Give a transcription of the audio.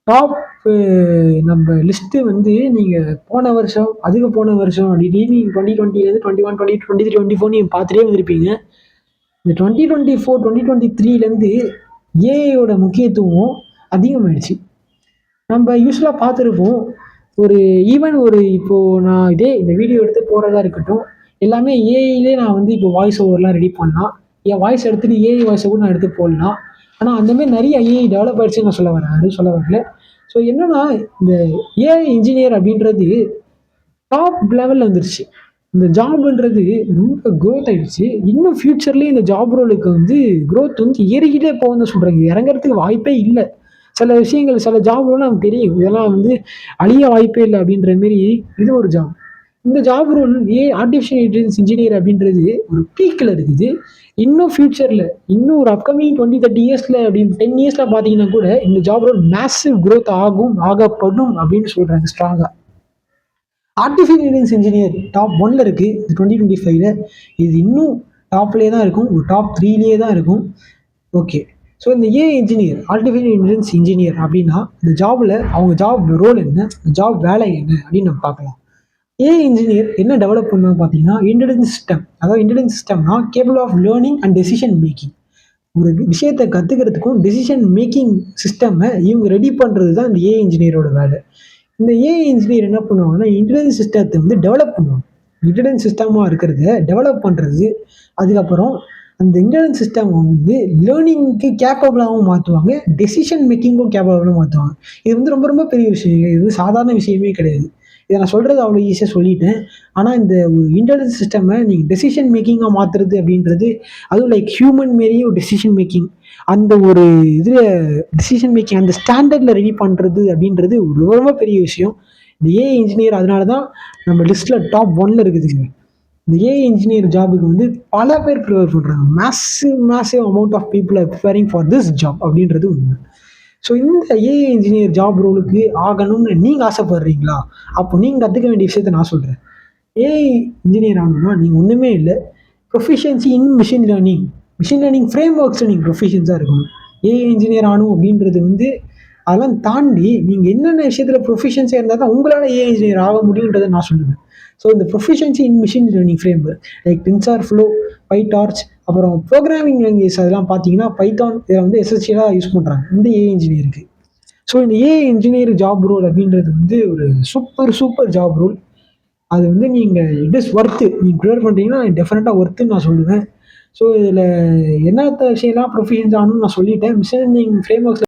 Top நம்ம list வந்து நீங்கள் போன வருஷம் போன வருஷம் அப்படி நீங்கள் 2020 21 23 24 நீங்கள் பார்த்துட்டே வந்திருப்பீங்க. இந்த 2024 2023 ஏஐயோட முக்கியத்துவம் அதிகமாகிடுச்சு. நம்ம யூஸ்வலாக பார்த்துருப்போம். இப்போது நான் இந்த வீடியோ எடுத்து போகிறதா இருக்கட்டும், எல்லாமே ஏஐலே நான் வந்து இப்போ வாய்ஸ் ஓவர்லாம் ரெடி பண்ணலாம். என் வாய்ஸ் எடுத்துகிட்டு ஏஐ வாய்ஸை கூட நான் எடுத்து போடலாம். ஆனால் அந்தமாதிரி நிறைய ஏஐ டெவலப் ஆகிடுச்சுன்னு நான் சொல்ல வரல. ஸோ என்னன்னா, இந்த ஏஐ இன்ஜினியர் அப்படின்றது டாப் லெவலில் வந்துருச்சு. இந்த ஜாப்ன்றது ரொம்ப க்ரோத் ஆகிடுச்சு. இன்னும் ஃப்யூச்சர்லேயே இந்த ஜாப் ரோலுக்கு வந்து க்ரோத் வந்து ஏறிக்கிட்டே போகுதுன்னு சொல்கிறாங்க. இறங்குறதுக்கு வாய்ப்பே இல்லை. சில விஷயங்கள், சில ஜாப்லாம் நமக்கு தெரியும். இதெல்லாம் வந்து அழிய வாய்ப்பே இல்லை அப்படின்ற மாரி இது ஒரு ஜாப். இந்த job role artificial intelligence engineer அப்படின்றது ஒரு பீக்கில் இருக்குது. இன்னும் ஃபியூச்சரில் இன்னும் ஒரு அப்கமிங் 20-30 இயர்ஸில் அப்படின்னு 10 இயர்ஸில் பார்த்தீங்கன்னா கூட இந்த ஜாப் ரோல் மேசிவ் க்ரோத் ஆகப்படும் அப்படின்னு சொல்கிறாங்க ஸ்ட்ராங்காக. ஆர்டிஃபிஷியல் இன்டெலிஜென்ஸ் இன்ஜினியர் டாப் 1ல் இருக்குது. இது 2025ல் இது இன்னும் டாப்லேயே தான் இருக்கும். ஒரு டாப் 3லேயே தான் இருக்கும். ஓகே, ஸோ இந்த AI engineer, artificial intelligence engineer அப்படின்னா இந்த ஜாபில் அவங்க ஜாப் ரோல் என்ன, ஜாப் வேலை என்ன அப்படின்னு நம்ம பார்க்கலாம். ஏஐ இன்ஜினியர் என்ன டெவலப் பண்ணணும் பார்த்தீங்கன்னா, இன்டெலிஜென்ஸ் சிஸ்டம். அதாவது இன்டெலிஜென்ஸ் சிஸ்டம்னா capable of learning and decision making. ஒரு விஷயத்தை கற்றுக்கிறதுக்கும் டெசிஷன் மேக்கிங் சிஸ்டம்மை இவங்க ரெடி பண்ணுறது தான் இந்த ஏஐ இன்ஜினியரோட வேலை. இந்த ஏஐ இன்ஜினியர் என்ன பண்ணுவாங்கன்னா, இன்டெலிஜென்ஸ் சிஸ்டத்தை வந்து டெவலப் பண்ணுவாங்க. இன்டெலிஜென்ஸ் சிஸ்டமாக இருக்கிறத டெவலப் பண்ணுறது, அதுக்கப்புறம் அந்த இன்டெலிஜென்ஸ் சிஸ்டம் வந்து லேர்னிங்க்கு கேப்பபிளாகவும் மாற்றுவாங்க, டெசிஷன் மேக்கிங்கும் கேப்பபிளாகவும் மாற்றுவாங்க. இது வந்து ரொம்ப ரொம்ப பெரிய விஷயம். இது வந்து சாதாரண விஷயமே கிடையாது. இதை நான் சொல்கிறது அவ்வளோ ஈஸியாக சொல்லிட்டேன். ஆனால் இந்த ஒரு இன்டெலிஜென்ஸ் சிஸ்டம்மை நீங்கள் டெசிஷன் மேக்கிங்காக மாற்றுறது அப்படின்றது, அதுவும் லைக் ஹியூமன் மாரியே ஒரு டெசிஷன் மேக்கிங், அந்த ஒரு இதில் டெசிஷன் மேக்கிங் அந்த ஸ்டாண்டர்டில் ரெடி பண்ணுறது அப்படின்றது ரொம்ப ரொம்ப பெரிய விஷயம். இந்த ஏஐ இன்ஜினியர் அதனால தான் நம்ம லிஸ்ட்டில் டாப் 1ல் இருக்குதுங்க. இந்த ஏஐ இன்ஜினியர் ஜாபுக்கு வந்து பல பேர் ப்ரிஃபர் பண்ணுறாங்க. Massive amount of people are preferring for this job அப்படின்றது உண்மை. ஸோ இந்த ஏஐ இன்ஜினியர் ஜாப் ரோலுக்கு ஆகணும்னு நீங்கள் ஆசைப்படுறீங்களா? அப்போ நீங்கள் கற்றுக்க வேண்டிய விஷயத்த நான் சொல்கிறேன். ஏஐ இன்ஜினியர் ஆகணும்னா நீங்கள் ஒன்றுமே இல்லை, ப்ரொஃபிஷியன்சி இன் மிஷின் லேர்னிங் ஃப்ரேம் ஒர்க்ஸில் நீங்கள் ப்ரொஃபிஷியன்ஸாக இருக்கணும். ஏஐ இன்ஜினியர் ஆகணும் அப்படின்றது வந்து அதெல்லாம் தாண்டி நீங்கள் என்னென்ன விஷயத்தில் ப்ரொஃபிஷியன்ஸாக இருந்தால் தான் உங்களால் ஏஐ இன்ஜினியர் ஆக முடியுன்றதை நான் சொல்லுவேன். ஸோ இந்த proficiency in machine learning framework like TensorFlow, PyTorch, அப்புறம் ப்ரோக்ராமிங் லாங்குவேஜ் அதெல்லாம் பார்த்தீங்கன்னா பைத்தான், இதை வந்து எஸ்எஸ்சியலாக யூஸ் பண்ணுறாங்க இந்த ஏஐ இன்ஜினியருக்கு. ஸோ இந்த ஏஐ இன்ஜினியர் ஜாப் ரோல் அப்படின்றது வந்து ஒரு சூப்பர் ஜாப் ரோல். அது வந்து நீங்கள் இட் இஸ் ஒர்த்து, நீங்கள் ப்ரிப்பேர் பண்ணுறீங்கன்னா டெஃபினட்டாக ஒர்த்துன்னு நான் சொல்லுவேன். ஸோ இதில் என்னத்த விஷயம்லாம் ப்ரொஃபிஷியன்ஸ் ஆகணும்னு நான் சொல்லிட்டேன். Machine learning frame works